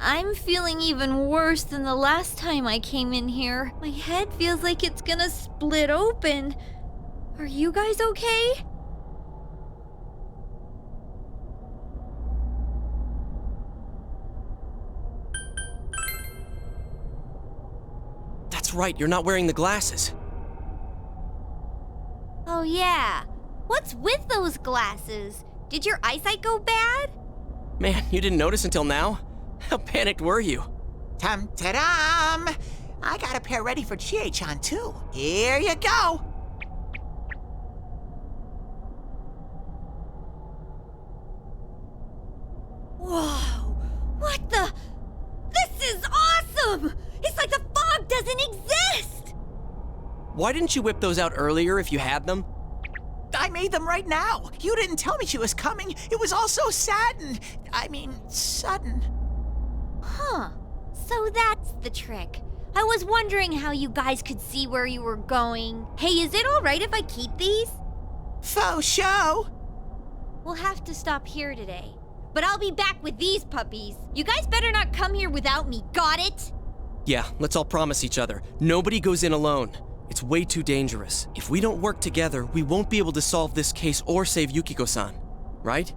I'm feeling even worse than the last time I came in here. My head feels like it's gonna split open. Are you guys okay? That's right, you're not wearing the glasses. Oh yeah. What's with those glasses? Did your eyesight go bad? Man, you didn't notice until now? How panicked were you? Tum-ta-dum! I got a pair ready for Chie-chan, too. Here you go! Whoa! What the? This is awesome! It's like the fog doesn't exist! Why didn't you whip those out earlier if you had them? I made them right now. You didn't tell me she was coming. It was all so sudden. Huh. So that's the trick. I was wondering how you guys could see where you were going. Hey, is it alright if I keep these? Faux show! We'll have to stop here today. But I'll be back with these puppies. You guys better not come here without me, got it? Yeah, let's all promise each other. Nobody goes in alone. It's way too dangerous. If we don't work together, we won't be able to solve this case or save Yukiko-san. Right?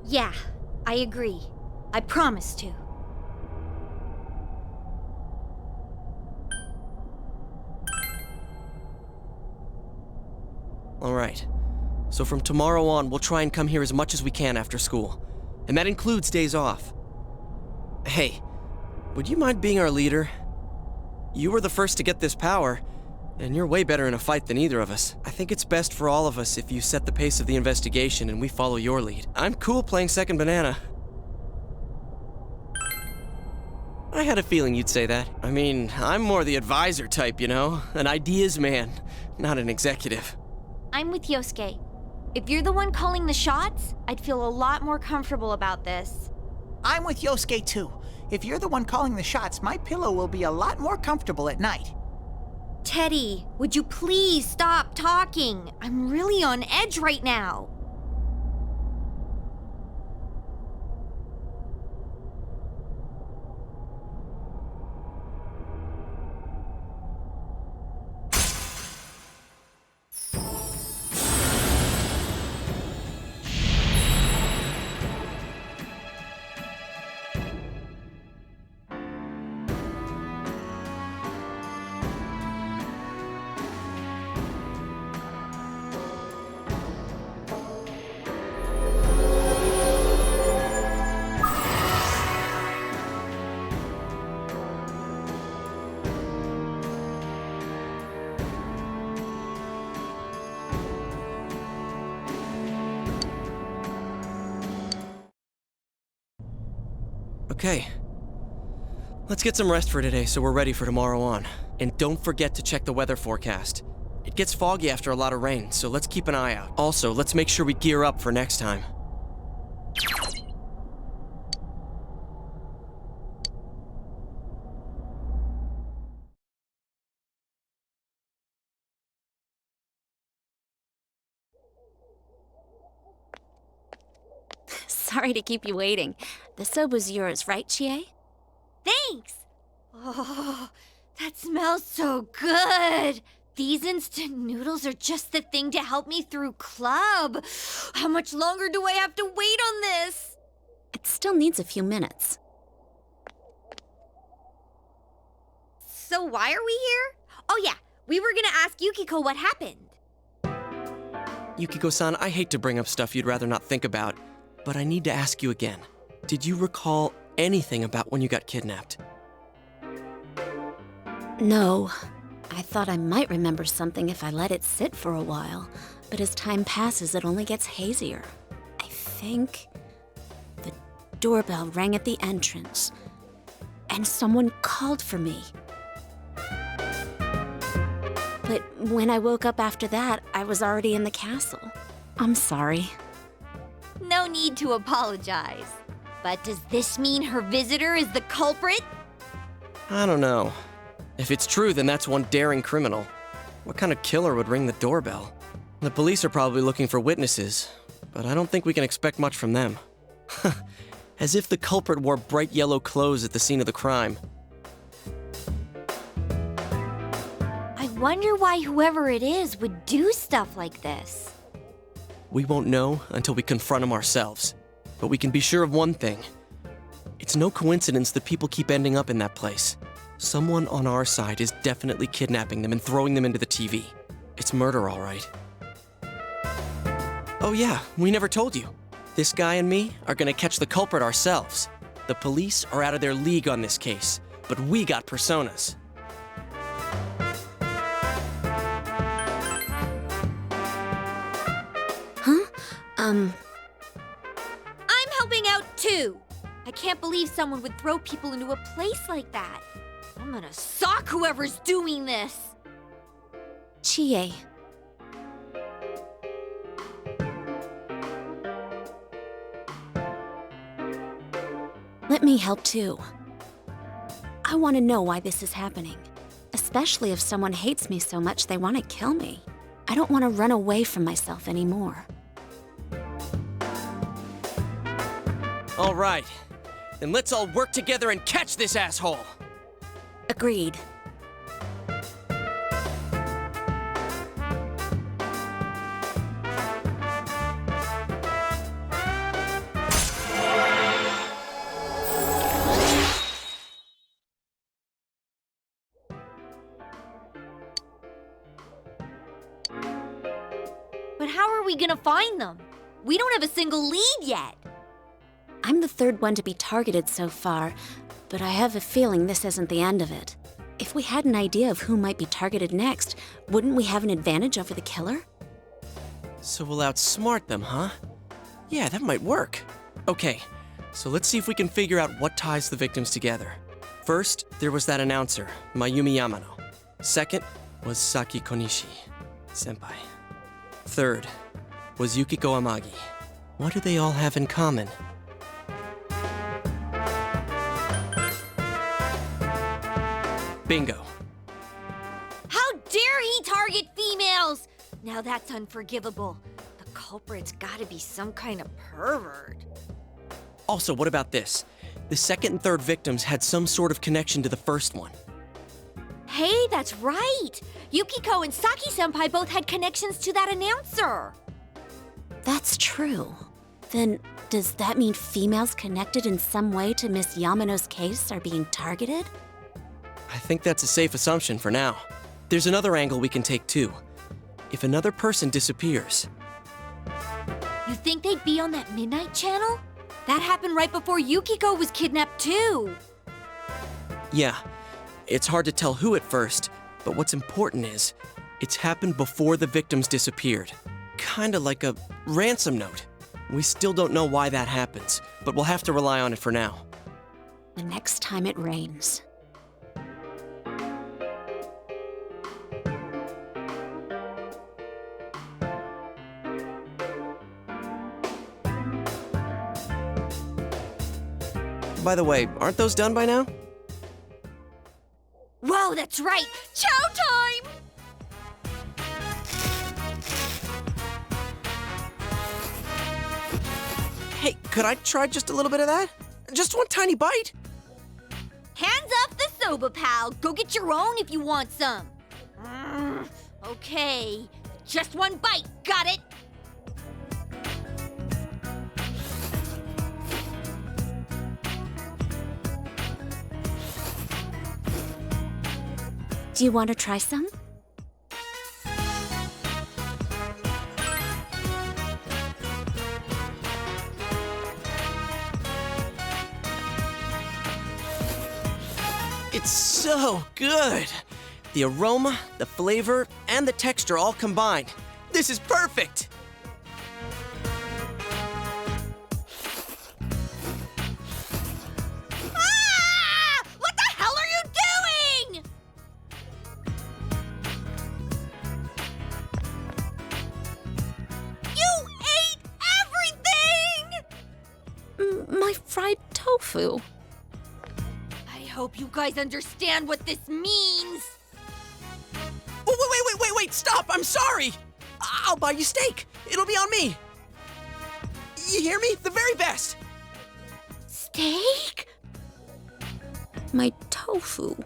Yeah, I agree. I promise to. All right. So from tomorrow on, we'll try and come here as much as we can after school. And that includes days off. Hey, would you mind being our leader? You were the first to get this power, and you're way better in a fight than either of us. I think it's best for all of us if you set the pace of the investigation and we follow your lead. I'm cool playing second banana. I had a feeling you'd say that. I mean, I'm more the advisor type, you know? An ideas man, not an executive. I'm with Yosuke. If you're the one calling the shots, I'd feel a lot more comfortable about this. I'm with Yosuke, too. If you're the one calling the shots, my pillow will be a lot more comfortable at night. Teddy, would you please stop talking? I'm really on edge right now. Okay. Let's get some rest for today so we're ready for tomorrow on. And don't forget to check the weather forecast. It gets foggy after a lot of rain, so let's keep an eye out. Also, let's make sure we gear up for next time. Sorry to keep you waiting. The soba's yours, right, Chie? Thanks! Oh, that smells so good! These instant noodles are just the thing to help me through club. How much longer do I have to wait on this? It still needs a few minutes. So why are we here? Oh yeah, we were gonna ask Yukiko what happened. Yukiko-san, I hate to bring up stuff you'd rather not think about, but I need to ask you again. Did you recall anything about when you got kidnapped? No. I thought I might remember something if I let it sit for a while, but as time passes, it only gets hazier. I think the doorbell rang at the entrance, and someone called for me. But when I woke up after that, I was already in the castle. I'm sorry. No need to apologize. But does this mean her visitor is the culprit? I don't know. If it's true, then that's one daring criminal. What kind of killer would ring the doorbell? The police are probably looking for witnesses, but I don't think we can expect much from them. As if the culprit wore bright yellow clothes at the scene of the crime. I wonder why whoever it is would do stuff like this. We won't know until we confront him ourselves. But we can be sure of one thing. It's no coincidence that people keep ending up in that place. Someone on our side is definitely kidnapping them and throwing them into the TV. It's murder, all right. Oh yeah, we never told you. This guy and me are gonna catch the culprit ourselves. The police are out of their league on this case, but we got personas. I'm helping out too. I can't believe someone would throw people into a place like that. I'm gonna sock whoever's doing this. Chie. Let me help too. I want to know why this is happening. Especially if someone hates me so much they want to kill me. I don't want to run away from myself anymore. All right, then let's all work together and catch this asshole. Agreed. But how are we gonna find them? We don't have a single lead yet. I'm the third one to be targeted so far, but I have a feeling this isn't the end of it. If we had an idea of who might be targeted next, wouldn't we have an advantage over the killer? So we'll outsmart them, huh? Yeah, that might work. Okay, so let's see if we can figure out what ties the victims together. First, there was that announcer, Mayumi Yamano. Second was Saki Konishi, senpai. Third was Yukiko Amagi. What do they all have in common? Bingo. How dare he target females? Now that's unforgivable. The culprit's gotta be some kind of pervert. Also, what about this? The second and third victims had some sort of connection to the first one. Hey, that's right! Yukiko and Saki-senpai both had connections to that announcer. That's true. Then, does that mean females connected in some way to Miss Yamano's case are being targeted? I think that's a safe assumption for now. There's another angle we can take too. If another person disappears, You think they'd be on that midnight channel? That happened right before Yukiko was kidnapped too. yeah, it's hard to tell who at first, but what's important is, it's happened before the victims disappeared. Kinda like a ransom note. We still don't know why that happens, but we'll have to rely on it for now. The next time it rains. By the way, aren't those done by now? Whoa, that's right! Chow time! Hey, could I try just a little bit of that? Just one tiny bite? Hands off the soba, pal. Go get your own if you want some. Okay, just one bite. Got it? Do you want to try some? It's so good! The aroma, the flavor, and the texture all combined. This is perfect! Ah! What the hell are you doing? tofu. I hope you guys understand what this means. Oh, wait, stop! I'm sorry! I'll buy you steak. It'll be on me. You hear me? The very best. Steak? My tofu.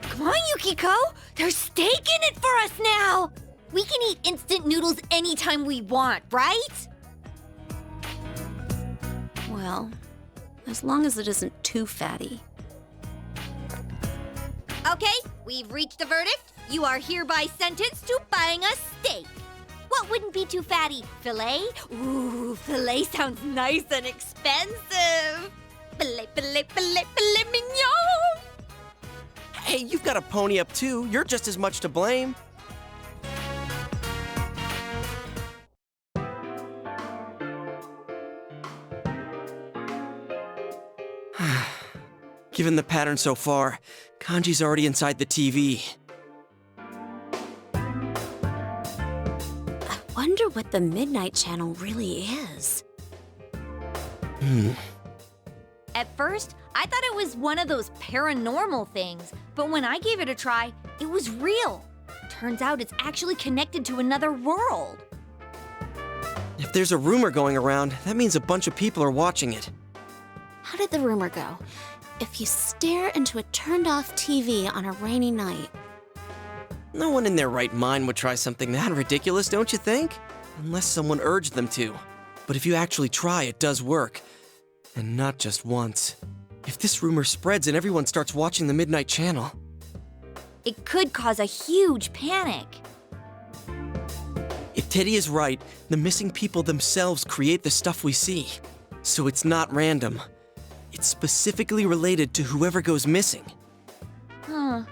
Come on, Yukiko! There's steak in it for us now! We can eat instant noodles anytime we want, right? Well, as long as it isn't too fatty. Okay, we've reached a verdict. You are hereby sentenced to buying a steak. What wouldn't be too fatty? Filet? Ooh, filet sounds nice and expensive. Filet mignon! Hey, you've got a pony up too. You're just as much to blame. Given the pattern so far, Kanji's already inside the TV. I wonder what the Midnight Channel really is. At first, I thought it was one of those paranormal things, but when I gave it a try, it was real. Turns out it's actually connected to another world. If there's a rumor going around, that means a bunch of people are watching it. How did the rumor go? If you stare into a turned-off TV on a rainy night. No one in their right mind would try something that ridiculous, don't you think? Unless someone urged them to. But if you actually try, it does work. And not just once. If this rumor spreads and everyone starts watching the Midnight Channel, It could cause a huge panic. if Teddy is right, the missing people themselves create the stuff we see. So it's not random. It's specifically related to whoever goes missing. Huh.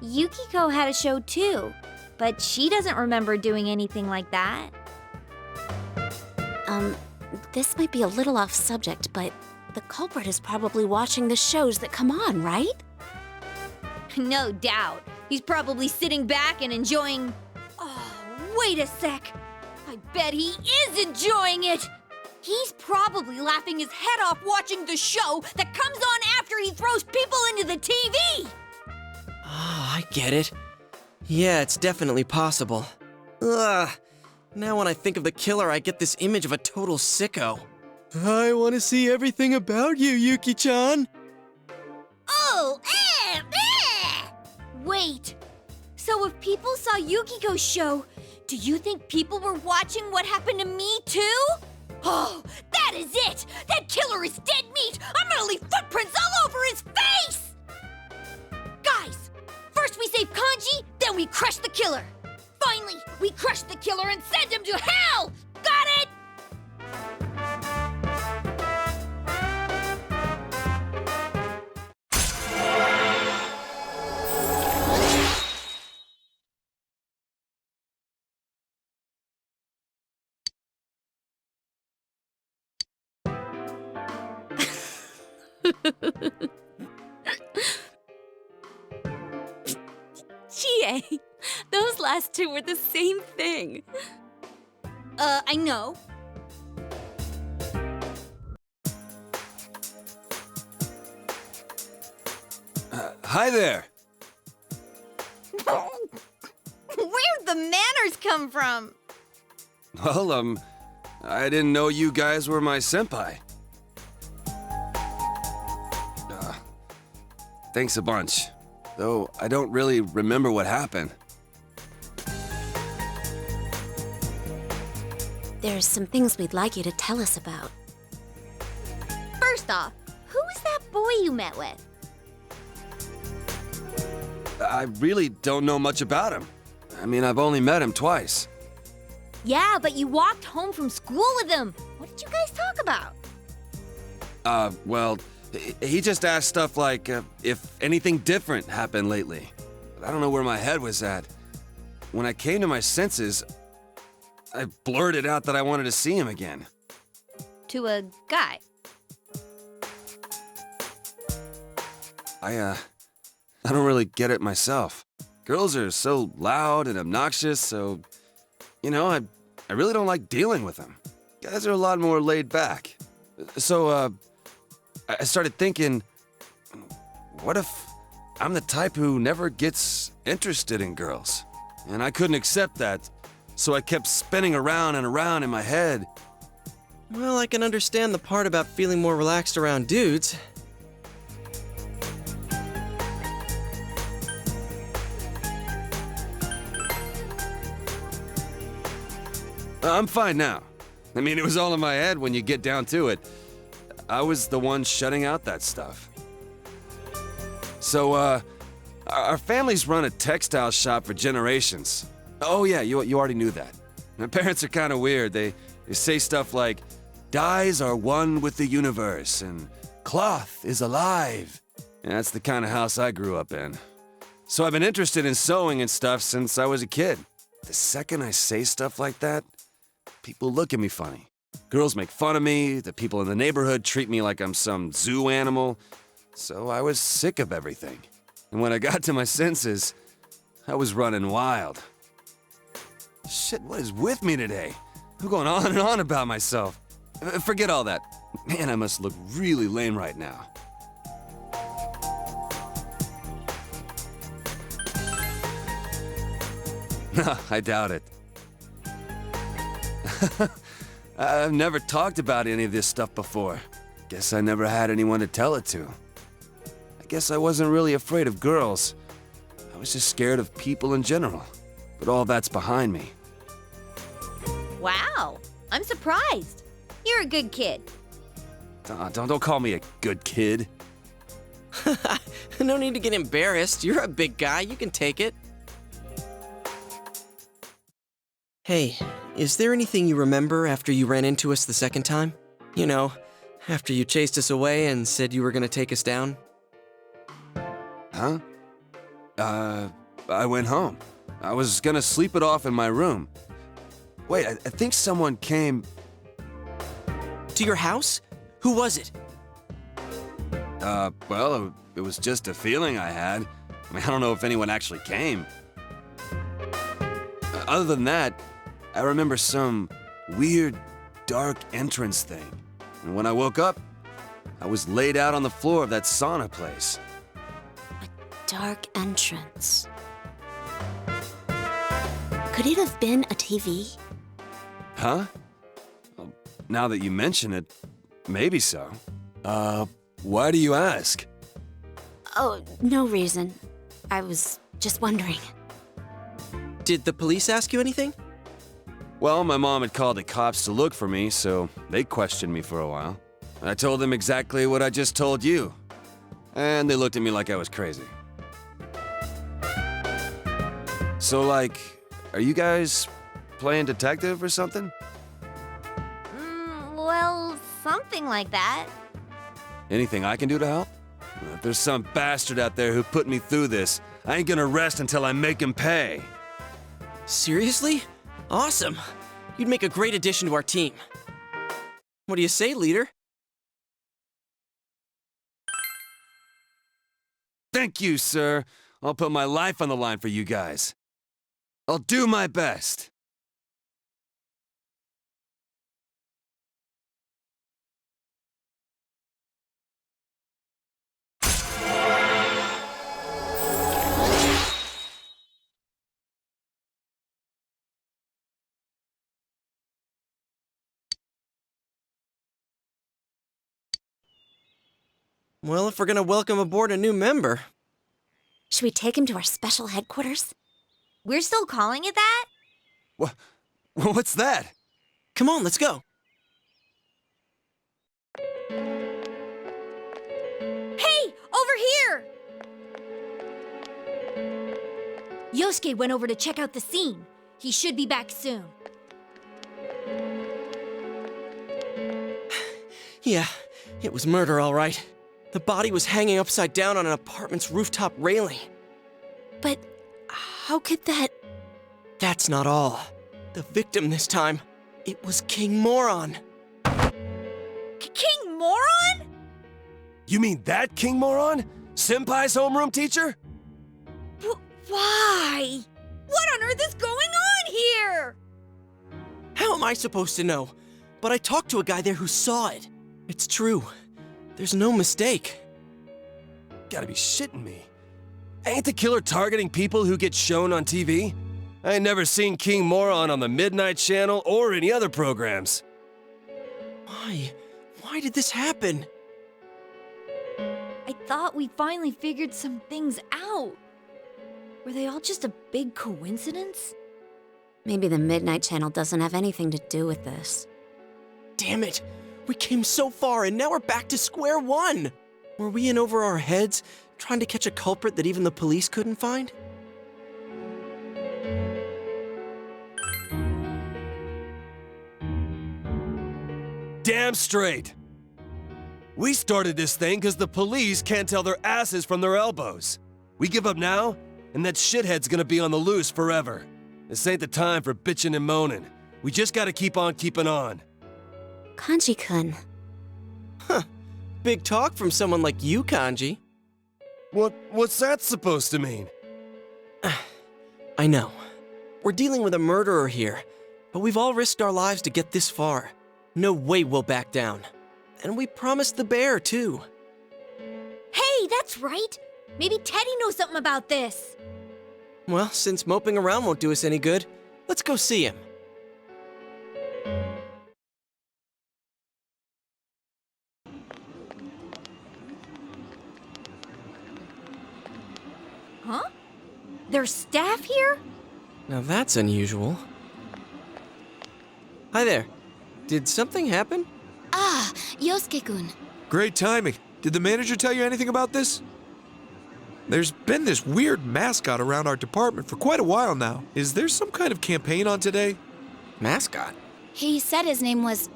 Yukiko had a show too, but she doesn't remember doing anything like that. This might be a little off subject, but the culprit is probably watching the shows that come on, right? No doubt. He's probably sitting back and enjoying. Oh, wait a sec. I bet he is enjoying it. He's probably laughing his head off watching the show that comes on after he throws people into the TV. Ah, I get it. Yeah, it's definitely possible. Ugh. Now when I think of the killer, I get this image of a total sicko. I want to see everything about you, Yuki-chan. Oh, Wait. So if people saw Yukiko's show, do you think people were watching what happened to me too? Oh, that is it! That killer is dead meat! I'm gonna leave footprints all over his face! Guys, first we save Kanji, then we crush the killer. Finally, we crush the killer and send him to hell! Got it? Chie, those last two were the same thing. I know. Hi there. Where'd the manners come from? Well, I didn't know you guys were my senpai. Thanks a bunch. Though I don't really remember what happened. There's some things we'd like you to tell us about. First off, who was that boy you met with? I really don't know much about him. I mean, I've only met him twice. Yeah, but you walked home from school with him. What did you guys talk about? Well, he just asked stuff like if anything different happened lately. But I don't know where my head was at. When I came to my senses, I blurted out that I wanted to see him again. To a guy. I don't really get it myself. Girls are so loud and obnoxious, so, you know, I really don't like dealing with them. Guys are a lot more laid back. So, I started thinking, what if I'm the type who never gets interested in girls? And I couldn't accept that, so I kept spinning around and around in my head. Well, I can understand the part about feeling more relaxed around dudes. I'm fine now. I mean, it was all in my head when you get down to it. I was the one shutting out that stuff. So, our family's run a textile shop for generations. Oh yeah, you already knew that. My parents are kind of weird. They say stuff like, dyes are one with the universe, and cloth is alive. And that's the kind of house I grew up in. So I've been interested in sewing and stuff since I was a kid. The second I say stuff like that, people look at me funny. Girls make fun of me, the people in the neighborhood treat me like I'm some zoo animal. So I was sick of everything. And when I got to my senses, I was running wild. Shit, what is with me today? I'm going on and on about myself. Forget all that. Man, I must look really lame right now. I doubt it. I've never talked about any of this stuff before. Guess I never had anyone to tell it to. I guess I wasn't really afraid of girls. I was just scared of people in general. But all that's behind me. Wow, I'm surprised. You're a good kid. Don't call me a good kid. No need to get embarrassed. You're a big guy. You can take it. Hey, is there anything you remember after you ran into us the second time? You know, after you chased us away and said you were gonna take us down? Huh? I went home. I was gonna sleep it off in my room. Wait, I think someone came. To your house? Who was it? Well, it was just a feeling I had. I mean, I don't know if anyone actually came. Other than that, I remember some weird, dark entrance thing. And when I woke up, I was laid out on the floor of that sauna place. Dark entrance. Could it have been a TV? Huh? Well, now that you mention it, maybe so. Why do you ask? Oh, no reason. I was just wondering. Did the police ask you anything? Well, my mom had called the cops to look for me, so they questioned me for a while. I told them exactly what I just told you. And they looked at me like I was crazy. So, like, are you guys playing detective or something? Well, something like that. Anything I can do to help? If there's some bastard out there who put me through this, I ain't gonna rest until I make him pay. Seriously? Awesome. You'd make a great addition to our team. What do you say, leader? Thank you, sir. I'll put my life on the line for you guys. I'll do my best. Well, if we're gonna welcome aboard a new member. Should we take him to our special headquarters? We're still calling it that? What's that? Come on, let's go. Hey, over here! Yosuke went over to check out the scene. He should be back soon. Yeah, it was murder, all right. The body was hanging upside down on an apartment's rooftop railing. But how could that... That's not all. The victim this time, it was King Moron. King Moron? You mean that King Moron? Senpai's homeroom teacher? Why? What on earth is going on here? How am I supposed to know? But I talked to a guy there who saw it. It's true. There's no mistake. Gotta be shitting me. Ain't the killer targeting people who get shown on TV? I ain't never seen King Moron on the Midnight Channel or any other programs. Why? Why did this happen? I thought we finally figured some things out. Were they all just a big coincidence? Maybe the Midnight Channel doesn't have anything to do with this. Damn it! We came so far and now we're back to square one! Were we in over our heads, trying to catch a culprit that even the police couldn't find? Damn straight. We started this thing because the police can't tell their asses from their elbows. We give up now, and that shithead's gonna be on the loose forever. This ain't the time for bitching and moaning. We just gotta keep on keeping on. Kanji-kun. Big talk from someone like you, Kanji. What's that supposed to mean? I know. We're dealing with a murderer here, but we've all risked our lives to get this far. No way we'll back down. And we promised the bear, too. Hey, that's right! Maybe Teddy knows something about this. Well, since moping around won't do us any good, let's go see him. Huh? There's staff here? Now that's unusual. Hi there. Did something happen? Ah, Yosuke-kun. Great timing. Did the manager tell you anything about this? There's been this weird mascot around our department for quite a while now. Is there some kind of campaign on today? Mascot? He said his name was,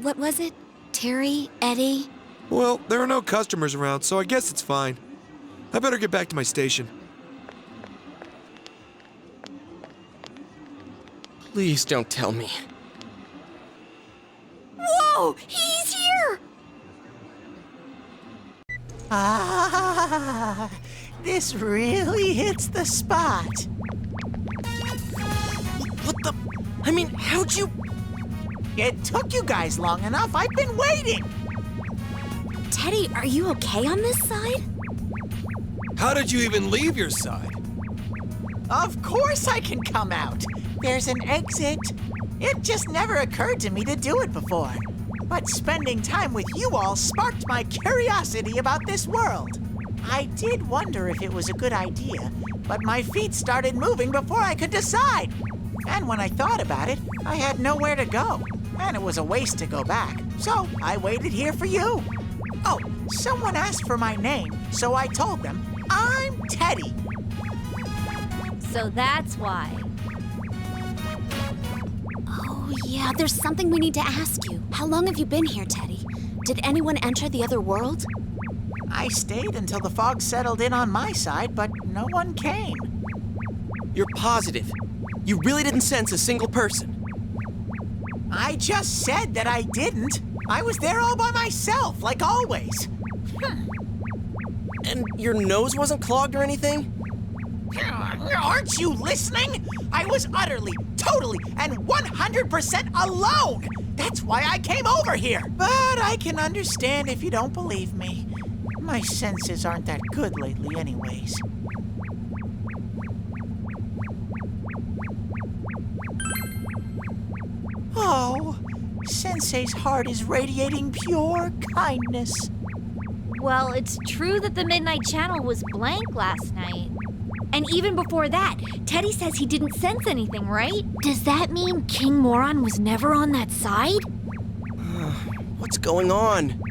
what was it? Terry? Eddie? Well, there are no customers around, so I guess it's fine. I better get back to my station. Please don't tell me. Whoa! He's here! Ah, this really hits the spot. What the? I mean, how'd you? It took you guys long enough. I've been waiting. Teddy, are you okay on this side? How did you even leave your side? Of course I can come out. There's an exit. It just never occurred to me to do it before. But spending time with you all sparked my curiosity about this world. I did wonder if it was a good idea, but my feet started moving before I could decide. And when I thought about it, I had nowhere to go. And it was a waste to go back. So I waited here for you. Oh, someone asked for my name, so I told them, I'm Teddy. So that's why. Oh, yeah, there's something we need to ask you. How long have you been here, Teddy? Did anyone enter the other world? I stayed until the fog settled in on my side, but no one came. You're positive. You really didn't sense a single person. I just said that I didn't. I was there all by myself, like always. And your nose wasn't clogged or anything? Aren't you listening? I was utterly, totally, and 100% alone. That's why I came over here. But I can understand if you don't believe me. My senses aren't that good lately anyways. Oh, Sensei's heart is radiating pure kindness. Well, it's true that the Midnight Channel was blank last night. And even before that, Teddy says he didn't sense anything, right? Does that mean King Moron was never on that side? What's going on?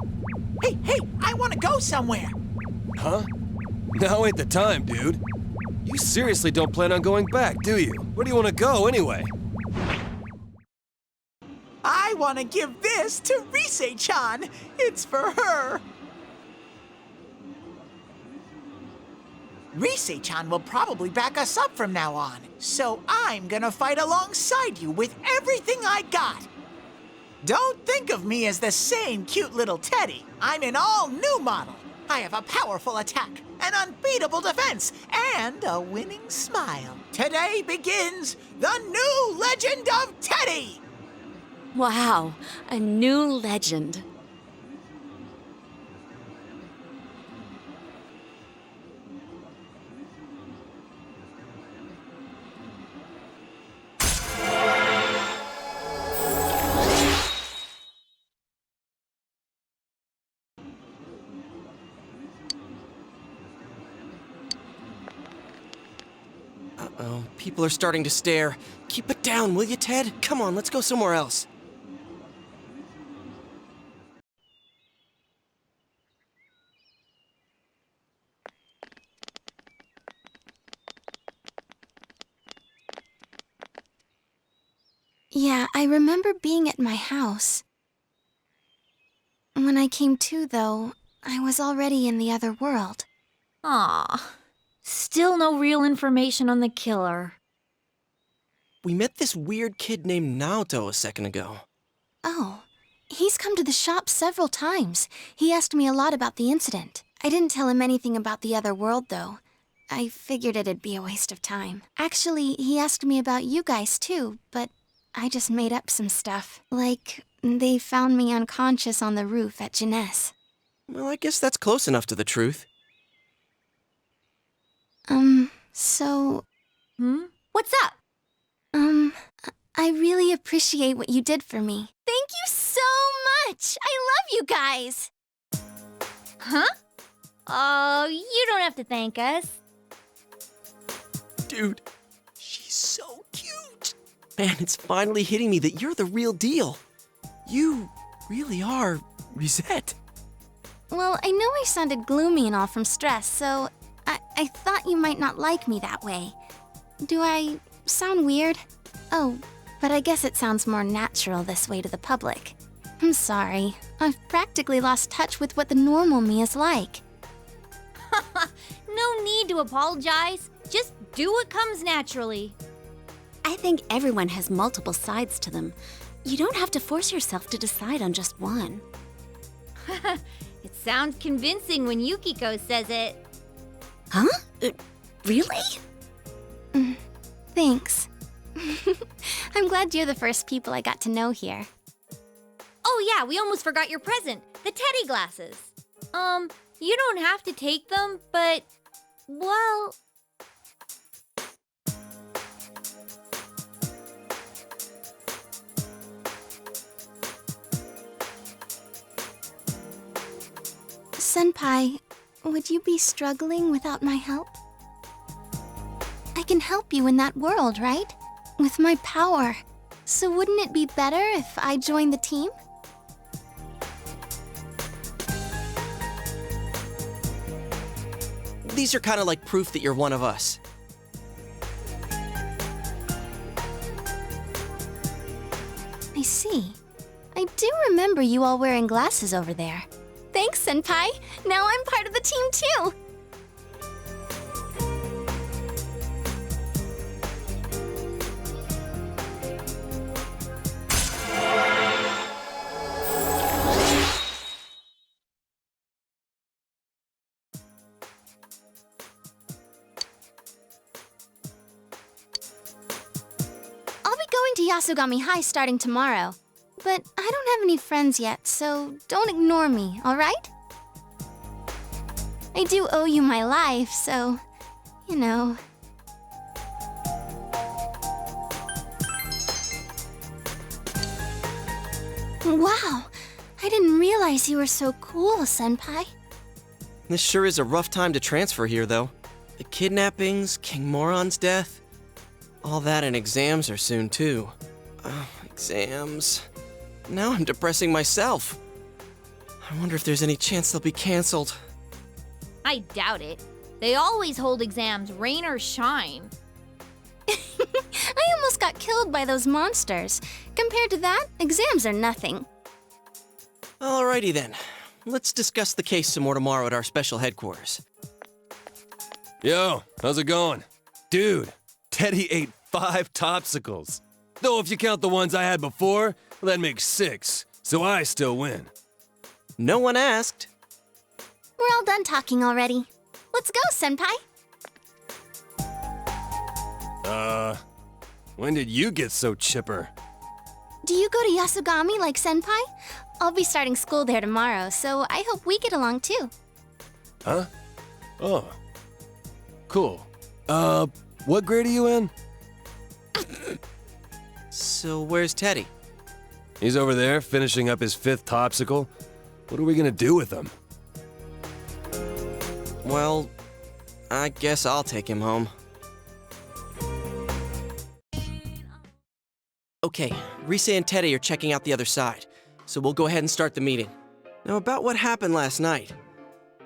Hey, I want to go somewhere. Huh? Now ain't the time, dude. You seriously don't plan on going back, do you? Where do you want to go anyway? I want to give this to Rise-chan. It's for her. Rise-chan will probably back us up from now on, so I'm gonna fight alongside you with everything I got. Don't think of me as the same cute little Teddy. I'm an all-new model. I have a powerful attack, an unbeatable defense, and a winning smile. Today begins the new legend of Teddy! Wow, a new legend. People are starting to stare. Keep it down, will you, Ted? Come on, let's go somewhere else. Yeah, I remember being at my house. When I came to, though, I was already in the other world. Aw. Still no real information on the killer. We met this weird kid named Naoto a second ago. Oh, he's come to the shop several times. He asked me a lot about the incident. I didn't tell him anything about the other world, though. I figured it'd be a waste of time. Actually, he asked me about you guys, too, but I just made up some stuff. Like, they found me unconscious on the roof at Jeunesse. Well, I guess that's close enough to the truth. So... What's up? I really appreciate what you did for me. Thank you so much! I love you guys! Huh? Oh, you don't have to thank us. Dude, she's so cute. Man, it's finally hitting me that you're the real deal. You really are Risette. Well, I know I sounded gloomy and all from stress, so I thought you might not like me that way. Do I sound weird? Oh, but I guess it sounds more natural this way to the public. I'm sorry. I've practically lost touch with what the normal me is like. No need to apologize. Just do what comes naturally. I think everyone has multiple sides to them. You don't have to force yourself to decide on just one. It sounds convincing when Yukiko says it. Huh? Really? Thanks. I'm glad you're the first people I got to know here. Oh yeah, we almost forgot your present, the teddy glasses. You don't have to take them, but, well... Senpai, would you be struggling without my help? I can help you in that world, right? With my power. So wouldn't it be better if I joined the team? These are kind of like proof that you're one of us. I see. I do remember you all wearing glasses over there. Thanks, Senpai. Now I'm part of the team too. I'll be going to Yasogami High starting tomorrow. But I don't have any friends yet, so don't ignore me, alright? I do owe you my life, so, you know. Wow, I didn't realize you were so cool, Senpai. This sure is a rough time to transfer here, though. The kidnappings, King Moron's death, all that and exams are soon, too. Exams... Now I'm depressing myself. I wonder if there's any chance they'll be canceled. I doubt it. They always hold exams, rain or shine. I almost got killed by those monsters. Compared to that, exams are nothing. Alrighty then. Let's discuss the case some more tomorrow at our special headquarters. Yo, how's it going? Dude, Teddy ate 5 Topsicles. Though if you count the ones I had before, well, that makes 6, so I still win. No one asked. We're all done talking already. Let's go, Senpai. When did you get so chipper? Do you go to Yasogami like Senpai? I'll be starting school there tomorrow, so I hope we get along too. Huh? Oh. Cool. What grade are you in? So where's Teddy? He's over there, finishing up his 5th Topsicle. What are we gonna do with him? Well, I guess I'll take him home. Okay, Risa and Teddy are checking out the other side, so we'll go ahead and start the meeting. Now, about what happened last night.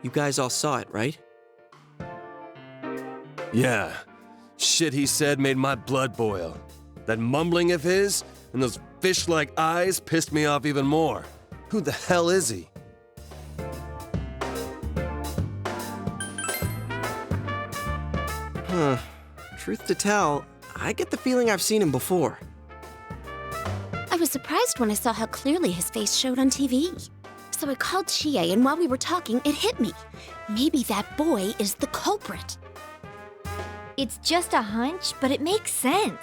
You guys all saw it, right? Yeah. Shit he said made my blood boil. That mumbling of his and those fish-like eyes pissed me off even more. Who the hell is he? Truth to tell, I get the feeling I've seen him before. I was surprised when I saw how clearly his face showed on TV. So I called Chie, and while we were talking, it hit me. Maybe that boy is the culprit. It's just a hunch, but it makes sense.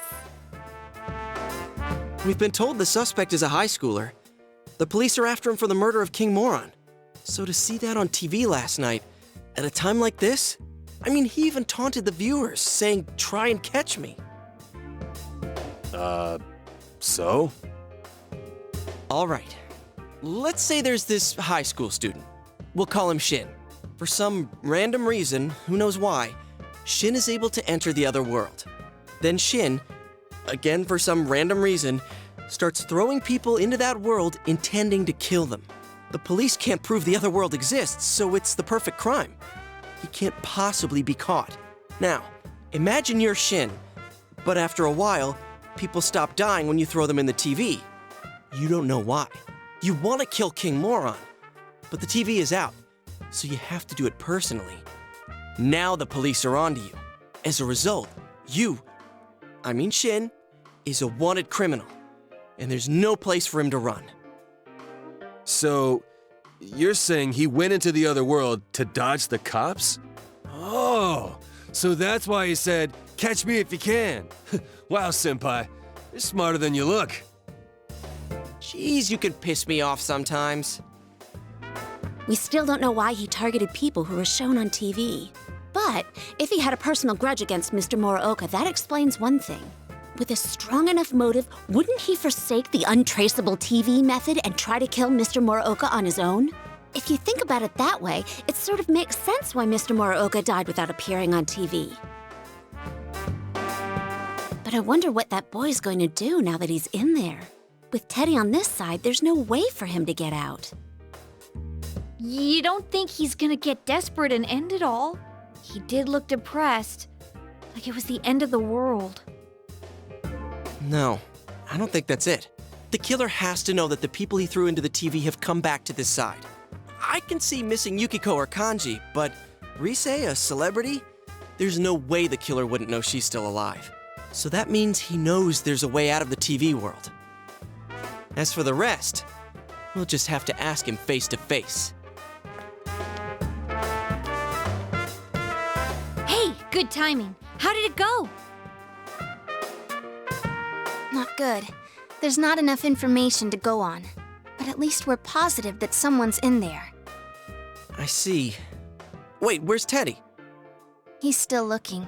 We've been told the suspect is a high schooler. The police are after him for the murder of King Moron. So to see that on TV last night, at a time like this, I mean, he even taunted the viewers, saying, "Try and catch me." So? All right. Let's say there's this high school student. We'll call him Shin. For some random reason, who knows why, Shin is able to enter the other world. Then Shin, again for some random reason, starts throwing people into that world intending to kill them. The police can't prove the other world exists, so it's the perfect crime. He can't possibly be caught. Now, imagine you're Shin, but after a while, people stop dying when you throw them in the TV. You don't know why. You want to kill King Moron, but the TV is out, so you have to do it personally. Now the police are onto you. As a result, Shin, is a wanted criminal, and there's no place for him to run. So, you're saying he went into the other world to dodge the cops? Oh, so that's why he said, "Catch me if you can." Wow, senpai, you're smarter than you look. Jeez, you can piss me off sometimes. We still don't know why he targeted people who were shown on TV. But if he had a personal grudge against Mr. Muraoka, that explains one thing. With a strong enough motive, wouldn't he forsake the untraceable TV method and try to kill Mr. Muraoka on his own? If you think about it that way, it sort of makes sense why Mr. Muraoka died without appearing on TV. But I wonder what that boy's going to do now that he's in there. With Teddy on this side, there's no way for him to get out. You don't think he's gonna get desperate and end it all? He did look depressed, like it was the end of the world. No, I don't think that's it. The killer has to know that the people he threw into the TV have come back to this side. I can see missing Yukiko or Kanji, but Rise, a celebrity? There's no way the killer wouldn't know she's still alive. So that means he knows there's a way out of the TV world. As for the rest, we'll just have to ask him face to face. Hey, good timing. How did it go? Not good. There's not enough information to go on. But at least we're positive that someone's in there. I see. Wait, where's Teddy? He's still looking.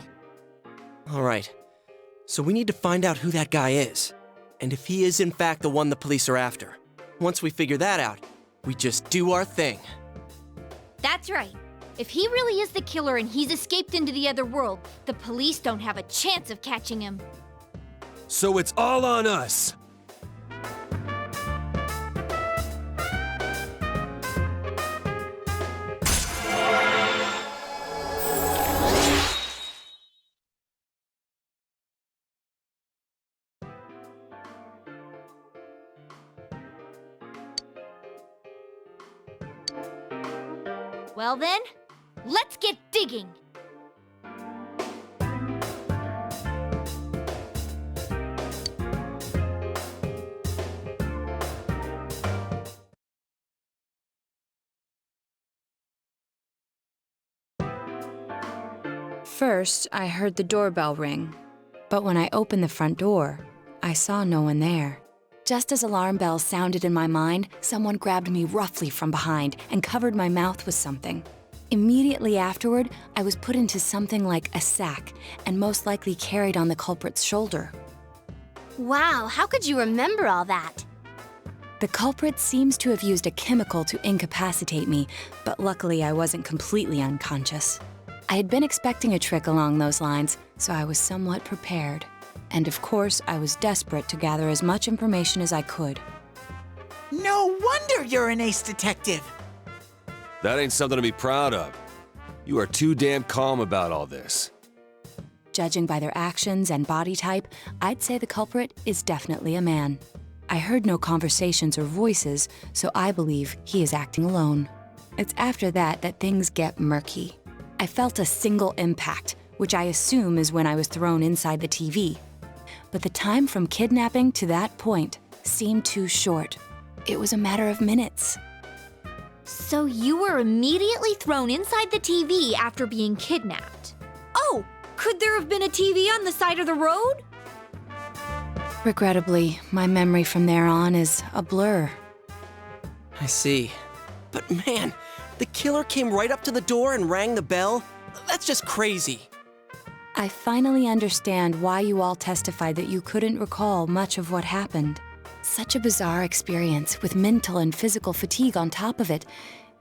All right. So we need to find out who that guy is, and if he is in fact the one the police are after. Once we figure that out, we just do our thing. That's right. If he really is the killer and he's escaped into the other world, the police don't have a chance of catching him. So it's all on us. Well then, let's get digging. First, I heard the doorbell ring, but when I opened the front door, I saw no one there. Just as alarm bells sounded in my mind, someone grabbed me roughly from behind and covered my mouth with something. Immediately afterward, I was put into something like a sack and most likely carried on the culprit's shoulder. Wow, how could you remember all that? The culprit seems to have used a chemical to incapacitate me, but luckily I wasn't completely unconscious. I had been expecting a trick along those lines, so I was somewhat prepared. And of course, I was desperate to gather as much information as I could. No wonder you're an ace detective. That ain't something to be proud of. You are too damn calm about all this. Judging by their actions and body type, I'd say the culprit is definitely a man. I heard no conversations or voices, so I believe he is acting alone. It's after that that things get murky. I felt a single impact, which I assume is when I was thrown inside the TV. But the time from kidnapping to that point seemed too short. It was a matter of minutes. So you were immediately thrown inside the TV after being kidnapped. Oh, could there have been a TV on the side of the road? Regrettably, my memory from there on is a blur. I see. But man, the killer came right up to the door and rang the bell? That's just crazy. I finally understand why you all testified that you couldn't recall much of what happened. Such a bizarre experience with mental and physical fatigue on top of it.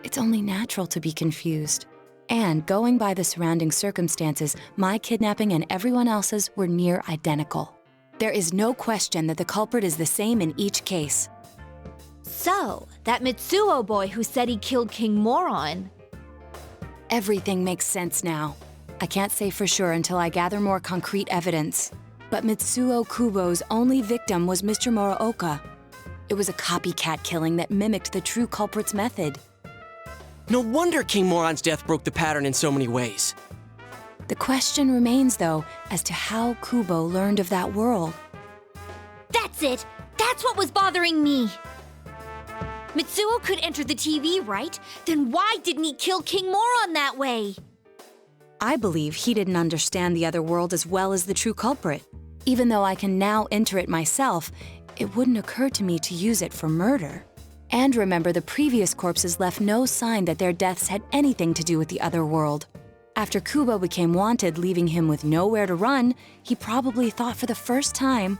It's only natural to be confused. And going by the surrounding circumstances, my kidnapping and everyone else's were near identical. There is no question that the culprit is the same in each case. So, that Mitsuo boy who said he killed King Moron. Everything makes sense now. I can't say for sure until I gather more concrete evidence. But Mitsuo Kubo's only victim was Mr. Muraoka. It was a copycat killing that mimicked the true culprit's method. No wonder King Moron's death broke the pattern in so many ways. The question remains, though, as to how Kubo learned of that world. That's it! That's what was bothering me! Mitsuo could enter the TV, right? Then why didn't he kill King Moron that way? I believe he didn't understand the other world as well as the true culprit. Even though I can now enter it myself, it wouldn't occur to me to use it for murder. And remember, the previous corpses left no sign that their deaths had anything to do with the other world. After Kubo became wanted, leaving him with nowhere to run, he probably thought for the first time,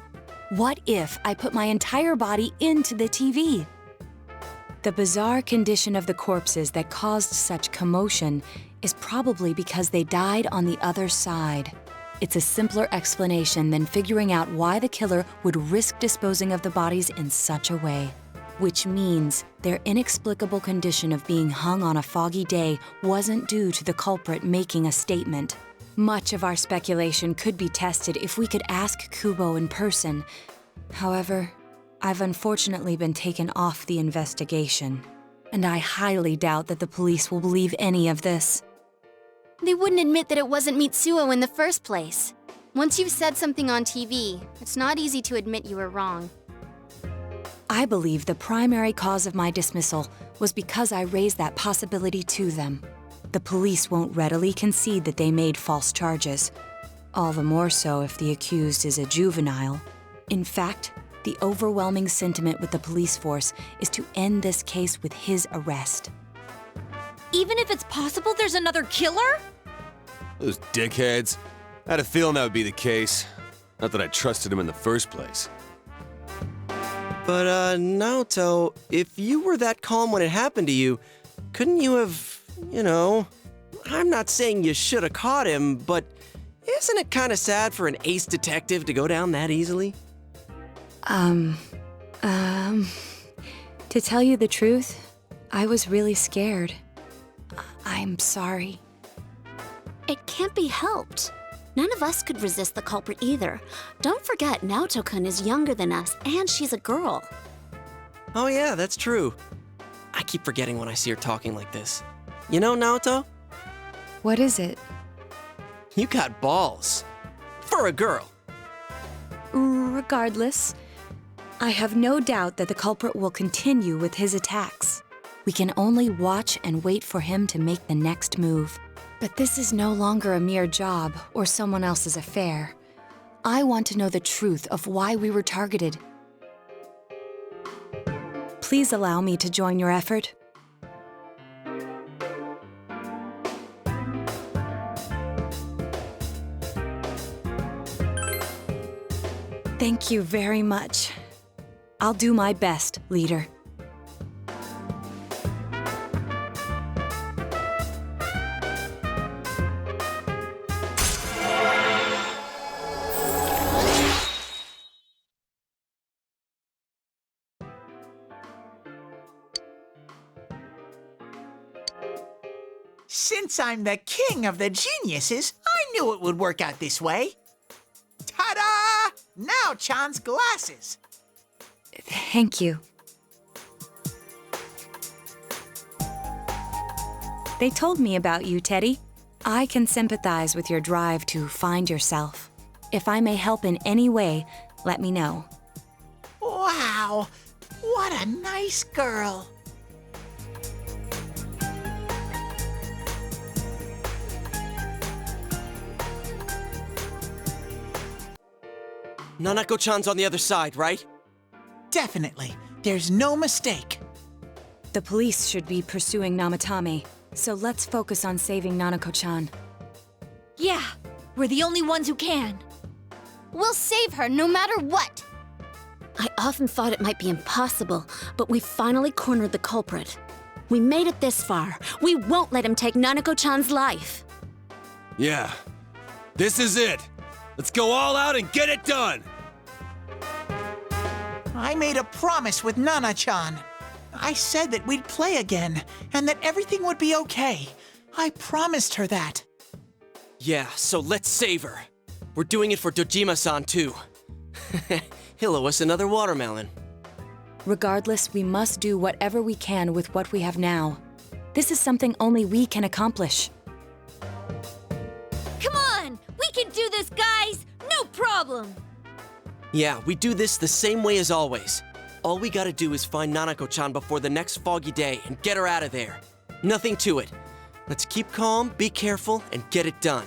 what if I put my entire body into the TV? The bizarre condition of the corpses that caused such commotion is probably because they died on the other side. It's a simpler explanation than figuring out why the killer would risk disposing of the bodies in such a way. Which means their inexplicable condition of being hung on a foggy day wasn't due to the culprit making a statement. Much of our speculation could be tested if we could ask Kubo in person. However, I've unfortunately been taken off the investigation, and I highly doubt that the police will believe any of this. They wouldn't admit that it wasn't Mitsuo in the first place. Once you've said something on TV, it's not easy to admit you were wrong. I believe the primary cause of my dismissal was because I raised that possibility to them. The police won't readily concede that they made false charges. All the more so if the accused is a juvenile. In fact, the overwhelming sentiment with the police force is to end this case with his arrest. Even if it's possible there's another killer? Those dickheads. I had a feeling that would be the case. Not that I trusted him in the first place. But, Naoto, if you were that calm when it happened to you, couldn't you have, I'm not saying you should have caught him, but isn't it kind of sad for an ace detective to go down that easily? To tell you the truth, I was really scared. I'm sorry. It can't be helped. None of us could resist the culprit either. Don't forget, Naoto-kun is younger than us, and she's a girl. Oh yeah, that's true. I keep forgetting when I see her talking like this. You know, Naoto, What is it? you got balls. For a girl. Regardless, I have no doubt that the culprit will continue with his attacks. We can only watch and wait for him to make the next move. But this is no longer a mere job or someone else's affair. I want to know the truth of why we were targeted. Please allow me to join your effort. Thank you very much. I'll do my best, leader. Since I'm the king of the geniuses, I knew it would work out this way. Ta-da! Now Chan's glasses. Thank you. They told me about you, Teddy. I can sympathize with your drive to find yourself. If I may help in any way, let me know. Wow, what a nice girl. Nanako-chan's on the other side, right? Definitely, there's no mistake. The police should be pursuing Namatame, so let's focus on saving Nanako-chan. Yeah, we're the only ones who can. We'll save her no matter what. I often thought it might be impossible, but we finally cornered the culprit. We made it this far. We won't let him take Nanako-chan's life. Yeah. This is it. Let's go all out and get it done! I made a promise with Nana-chan. I said that we'd play again, and that everything would be okay. I promised her that. Yeah, so let's save her. We're doing it for Dojima-san, too. He'll owe us another watermelon. Regardless, we must do whatever we can with what we have now. This is something only we can accomplish. Come on! We can do this, guys! No problem! Yeah, we do this the same way as always. All we gotta do is find Nanako-chan before the next foggy day and get her out of there. Nothing to it. Let's keep calm, be careful, and get it done.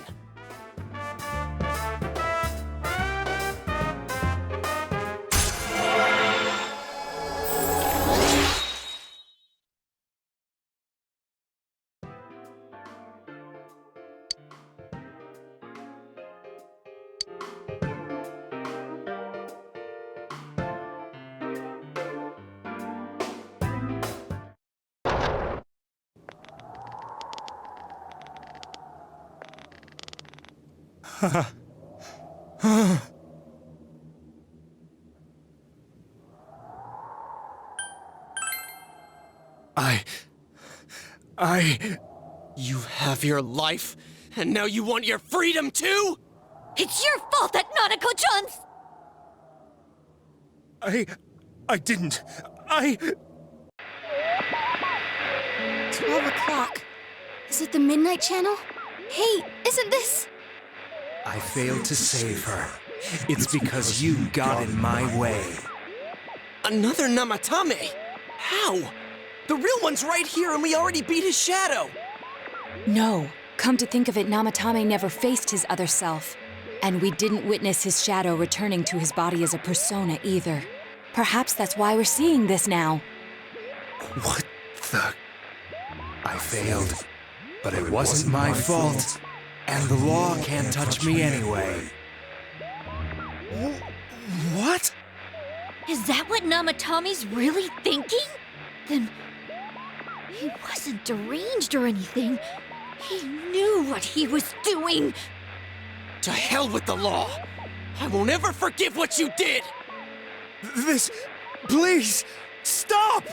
You have your life, and now you want your freedom too? It's your fault that Nanako-chan's... I didn't. 12 o'clock. Is it the Midnight Channel? Hey, isn't this... I failed to save her. It's because you got in my way. Another Namatame? How? The real one's right here, and we already beat his shadow. No. Come to think of it, Namatame never faced his other self. And we didn't witness his shadow returning to his body as a persona either. Perhaps that's why we're seeing this now. What the... I failed, but it wasn't my fault. And the law can't touch me anyway. What? Is that what Namatame's really thinking? Then... he wasn't deranged or anything. He knew what he was doing. To hell with the law! I won't ever forgive what you did! This... Please! Stop!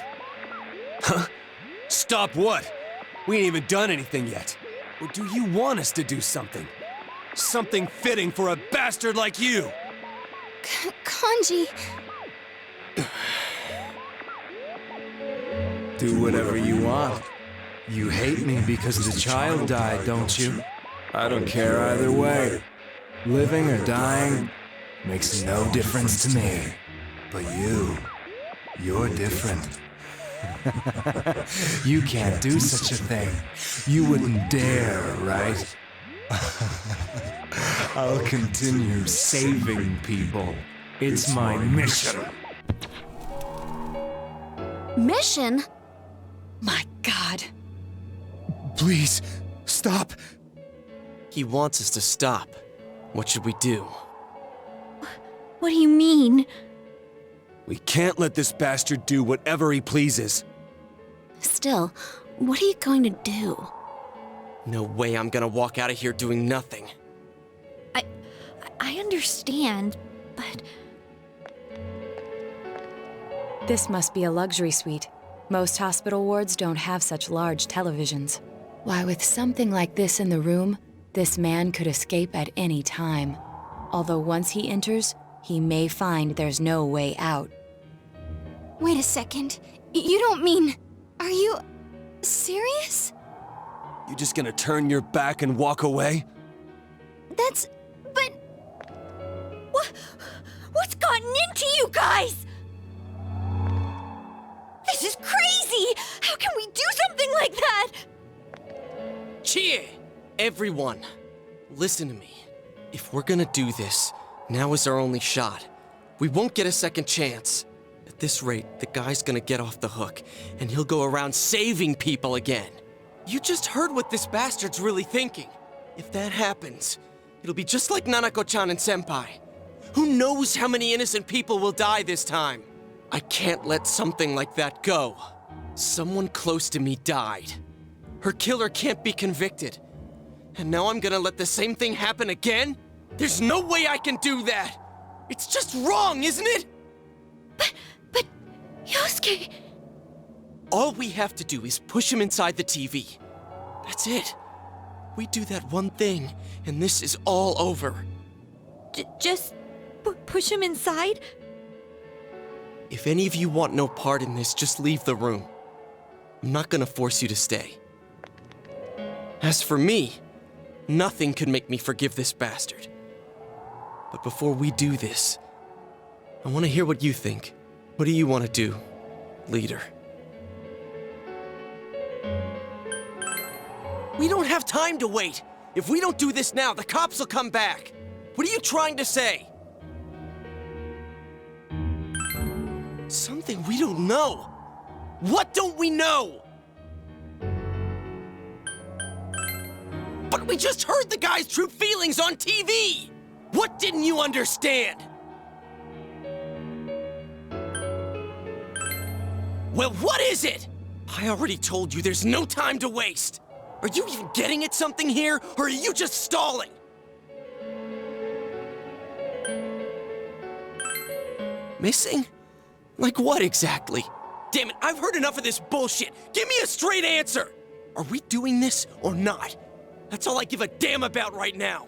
Huh? Stop what? We ain't even done anything yet. Or do you want us to do something? Something fitting for a bastard like you! Kanji... Do whatever you want. You hate me because the child died, don't you? I don't care either way. Living or dying makes no difference to me. But you're different. You can't do such a thing. You wouldn't dare, right? I'll continue saving people. It's my mission. Mission? My God. Please, stop. He wants us to stop. What should we do? What do you mean? We can't let this bastard do whatever he pleases. Still, what are you going to do? No way I'm gonna walk out of here doing nothing. I understand, but... This must be a luxury suite. Most hospital wards don't have such large televisions. Why, with something like this in the room, this man could escape at any time. Although once he enters, he may find there's no way out. Wait a second. You don't mean... Are you... serious? You just gonna turn your back and walk away? But... What's gotten into you guys? This is crazy! How can we do something like that? Cheer! Everyone, listen to me. If we're gonna do this, now is our only shot. We won't get a second chance. At this rate, the guy's gonna get off the hook, and he'll go around saving people again. You just heard what this bastard's really thinking. If that happens, it'll be just like Nanako-chan and Senpai. Who knows how many innocent people will die this time? I can't let something like that go. Someone close to me died. Her killer can't be convicted. And now I'm gonna let the same thing happen again? There's no way I can do that! It's just wrong, isn't it? But... Yosuke... All we have to do is push him inside the TV. That's it. We do that one thing, and this is all over. Just... push him inside? If any of you want no part in this, just leave the room. I'm not gonna force you to stay. As for me, nothing could make me forgive this bastard. But before we do this, I want to hear what you think. What do you want to do, leader? We don't have time to wait! If we don't do this now, the cops will come back! What are you trying to say? Something we don't know! What don't we know? But we just heard the guy's true feelings on TV! What didn't you understand? Well, what is it? I already told you there's no time to waste! Are you even getting at something here, or are you just stalling? Missing? Like what exactly? Damn it, I've heard enough of this bullshit! Give me a straight answer! Are we doing this or not? That's all I give a damn about right now!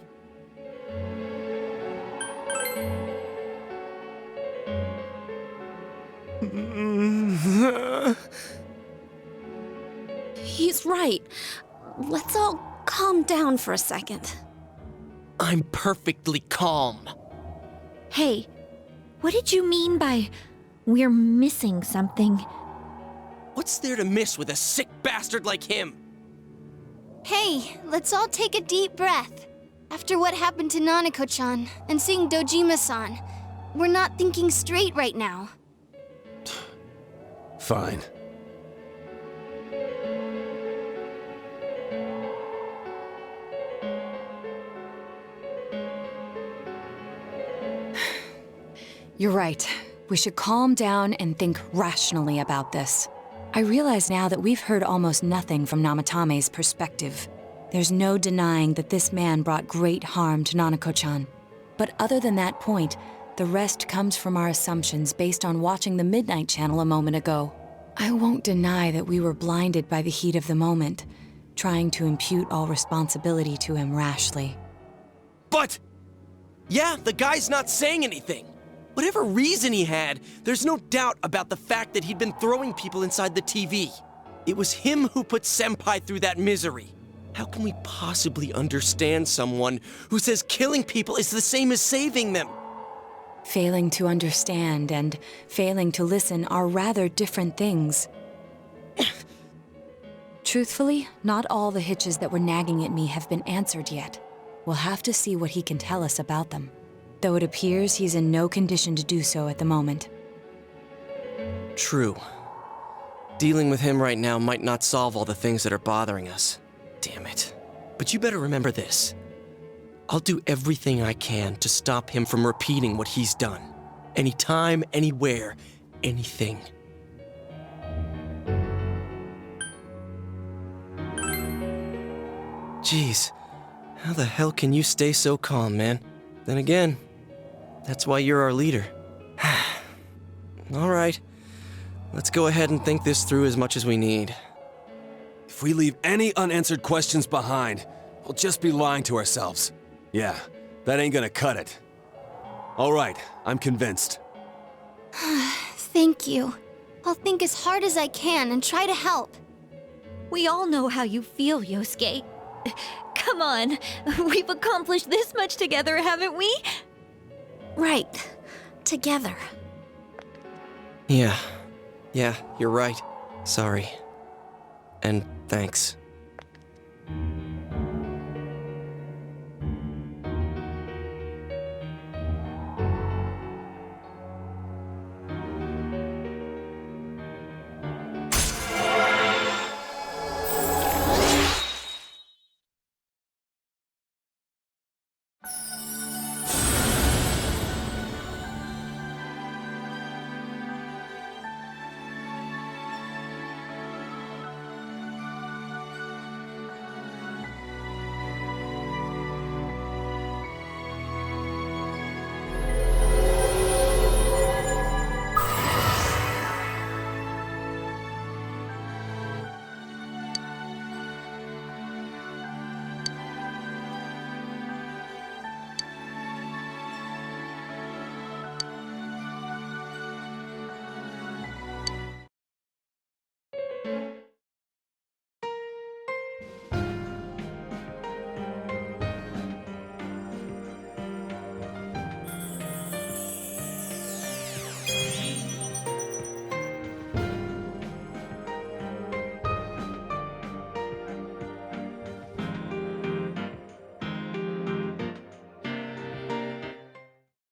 He's right. Let's all calm down for a second. I'm perfectly calm. Hey, what did you mean by we're missing something? What's there to miss with a sick bastard like him? Hey, let's all take a deep breath. After what happened to Nanako-chan and seeing Dojima-san, we're not thinking straight right now. Fine. You're right. We should calm down and think rationally about this. I realize now that we've heard almost nothing from Namatame's perspective. There's no denying that this man brought great harm to Nanako-chan. But other than that point, the rest comes from our assumptions based on watching the Midnight Channel a moment ago. I won't deny that we were blinded by the heat of the moment, trying to impute all responsibility to him rashly. But... yeah, the guy's not saying anything. Whatever reason he had, there's no doubt about the fact that he'd been throwing people inside the TV. It was him who put Senpai through that misery. How can we possibly understand someone who says killing people is the same as saving them? Failing to understand and failing to listen are rather different things. Truthfully, not all the hitches that were nagging at me have been answered yet. We'll have to see what he can tell us about them, though it appears he's in no condition to do so at the moment. True. Dealing with him right now might not solve all the things that are bothering us. Damn it. But you better remember this. I'll do everything I can to stop him from repeating what he's done. Anytime, anywhere, anything. Jeez, how the hell can you stay so calm, man? Then again, that's why you're our leader. All right, let's go ahead and think this through as much as we need. If If we leave any unanswered questions behind, we'll just be lying to ourselves. Yeah, that ain't gonna cut it. All right, I'm convinced. Thank you. I'll think as hard as I can and try to help. We all know how you feel, Yosuke. Come on, we've accomplished this much together, haven't we? Right. Together. Yeah, you're right. Sorry. And thanks.